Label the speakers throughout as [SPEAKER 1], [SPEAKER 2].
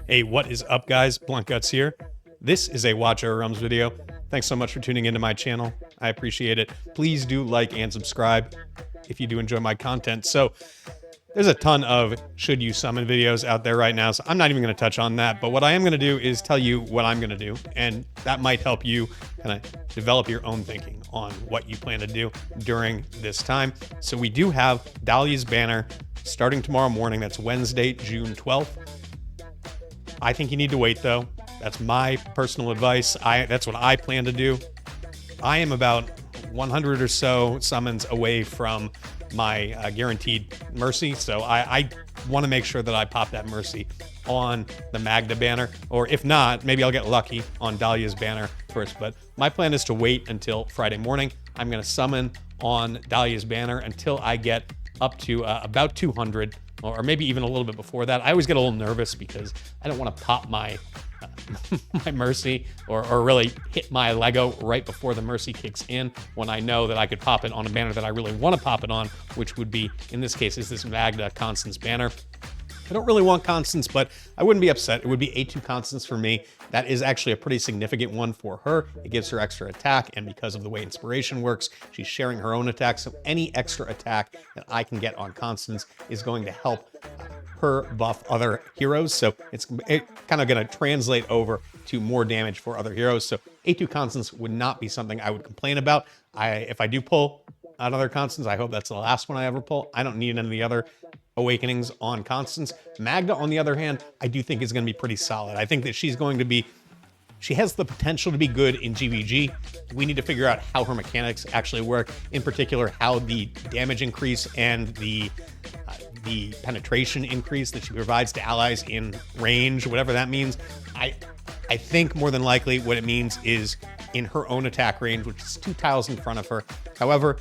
[SPEAKER 1] Hey, what is up, guys? Blunt Guts here. This is a Watch Our Realms video. Thanks so much for tuning into my channel. I appreciate it. Please do like and subscribe if you do enjoy my content. So there's a ton of should you summon videos out there right now, so I'm not even going to touch on that. But what I am going to do is tell you what I'm going to do, and that might help you kind of develop your own thinking on what you plan to do during this time. So we do have Dahlia's banner starting tomorrow morning. That's Wednesday, June 12th. I think you need to wait, though. That's my personal advice. That's what I plan to do. I am about 100 or so summons away from my guaranteed mercy, so I want to make sure that I pop that mercy on the Magda banner, or if not, maybe I'll get lucky on Dahlia's banner first. But my plan is to wait until Friday morning. I'm going to summon on Dahlia's banner until I get up to about 200, or maybe even a little bit before that. I always get a little nervous because I don't want to pop my my mercy or really hit my Lego right before the mercy kicks in, when I know that I could pop it on a banner that I really want to pop it on, which would be, in this case, is this Magda Constance banner. I don't really want Constance, but I wouldn't be upset. It would be A2 Constance for me. That is actually a pretty significant one for her. It gives her extra attack, and because of the way Inspiration works, she's sharing her own attack, so any extra attack that I can get on Constance is going to help her buff other heroes, so it's kind of going to translate over to more damage for other heroes. So A2 Constance would not be something I would complain about. If I do pull another Constance, I hope that's the last one I ever pull. I don't need any of the other awakenings on Constance. Magda, on the other hand, I do think is going to be pretty solid. I think that she has the potential to be good in GVG. We need to figure out how her mechanics actually work, in particular how the damage increase and the penetration increase that she provides to allies in range, whatever that means. I think more than likely what it means is in her own attack range, which is 2 tiles in front of her. However,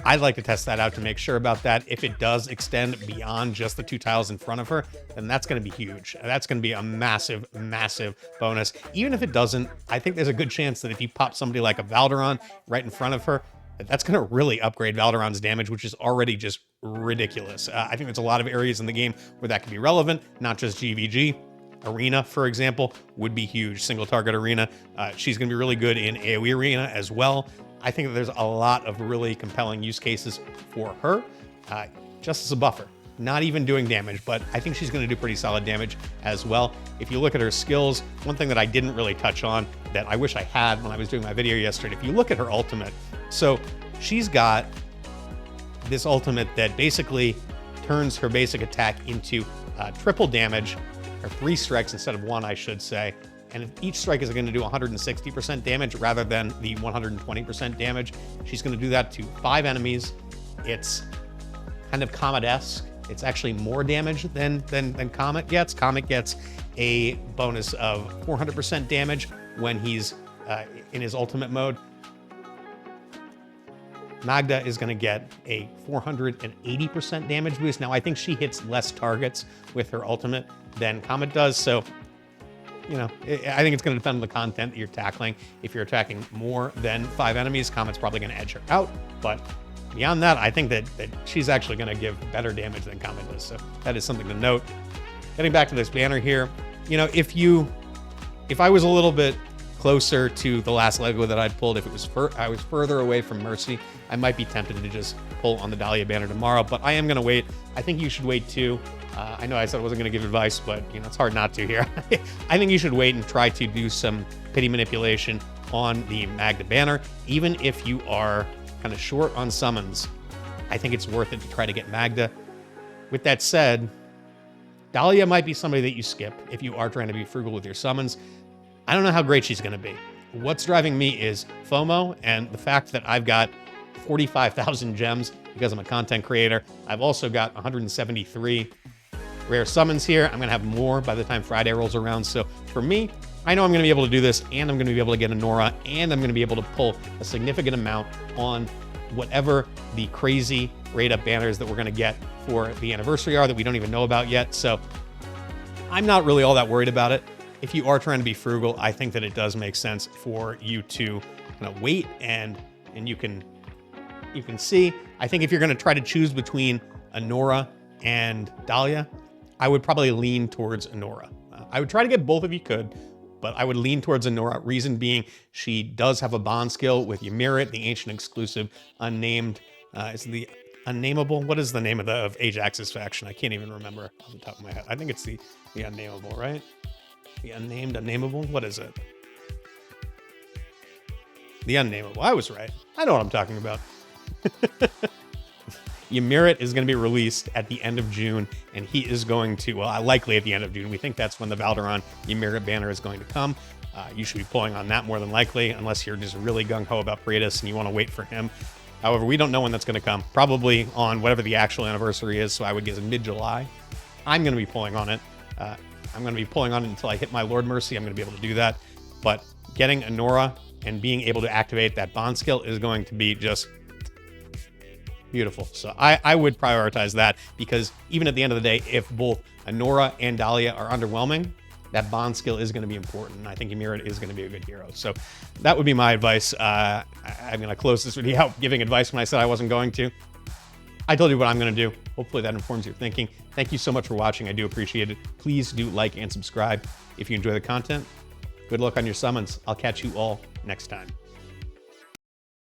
[SPEAKER 1] I'd like to test that out to make sure about that. If it does extend beyond just the 2 tiles in front of her, then that's going to be huge. That's going to be a massive, massive bonus. Even if it doesn't, I think there's a good chance that if you pop somebody like a Valderon right in front of her, that's going to really upgrade Valderon's damage, which is already just ridiculous. I think there's a lot of areas in the game where that can be relevant, not just GVG. Arena, for example, would be huge. Single target arena. She's going to be really good in AoE arena as well. I think that there's a lot of really compelling use cases for her, just as a buffer. Not even doing damage, but I think she's going to do pretty solid damage as well. If you look at her skills, one thing that I didn't really touch on that I wish I had when I was doing my video yesterday, if you look at her ultimate, so she's got this ultimate that basically turns her basic attack into triple damage, or 3 strikes instead of 1, I should say. And if each strike is going to do 160% damage rather than the 120% damage. She's going to do that to 5 enemies. It's kind of Comet-esque. It's actually more damage than Comet gets. Comet gets a bonus of 400% damage when he's in his ultimate mode. Magda is going to get a 480% damage boost. Now, I think she hits less targets with her ultimate than Comet does, so you know, I think it's going to depend on the content that you're tackling. If you're attacking more than 5 enemies, Comet's probably going to edge her out. But beyond that, I think that she's actually going to give better damage than Comet does. So that is something to note. Getting back to this banner here, you know, if I was a little bit closer to the last Lego that I'd pulled, if it was I was further away from Mercy, I might be tempted to just pull on the Dahlia banner tomorrow. But I am going to wait. I think you should wait too. I know I said I wasn't going to give advice, but you know, it's hard not to here. I think you should wait and try to do some pity manipulation on the Magda banner. Even if you are kind of short on summons, I think it's worth it to try to get Magda. With that said, Dahlia might be somebody that you skip if you are trying to be frugal with your summons. I don't know how great she's going to be. What's driving me is FOMO and the fact that I've got 45,000 gems because I'm a content creator. I've also got 173 rare summons here. I'm going to have more by the time Friday rolls around. So for me, I know I'm going to be able to do this, and I'm going to be able to get a Nora, and I'm going to be able to pull a significant amount on whatever the crazy rate-up banners that we're going to get for the anniversary are that we don't even know about yet. So I'm not really all that worried about it. If you are trying to be frugal, I think that it does make sense for you to kind of wait, and you can see. I think if you're going to try to choose between a Nora and Dahlia, I would probably lean towards Anora. I would try to get both if you could, but I would lean towards Anora. Reason being, she does have a bond skill with Ymir, the ancient exclusive, unnamed. Is the unnameable? What is the name of Ajax's faction? I can't even remember off the top of my head. I think it's the unnameable, right? The unnamed, unnameable. What is it? The unnameable. I was right. I know what I'm talking about. Ymir is going to be released at the end of June, and he is going to, well, likely at the end of June. We think that's when the Valderon Ymir banner is going to come. You should be pulling on that more than likely, unless you're just really gung-ho about Praetus and you want to wait for him. However, we don't know when that's going to come. Probably on whatever the actual anniversary is, so I would guess mid-July. I'm going to be pulling on it. I'm going to be pulling on it until I hit my Lord Mercy. I'm going to be able to do that. But getting Anora and being able to activate that bond skill is going to be just beautiful. So I would prioritize that, because even at the end of the day, if both Anora and Dahlia are underwhelming, that bond skill is going to be important. And I think Ymir is going to be a good hero. So that would be my advice. I'm going to close this video out giving advice when I said I wasn't going to. I told you what I'm going to do. Hopefully that informs your thinking. Thank you so much for watching. I do appreciate it. Please do like and subscribe if you enjoy the content. Good luck on your summons. I'll catch you all next time.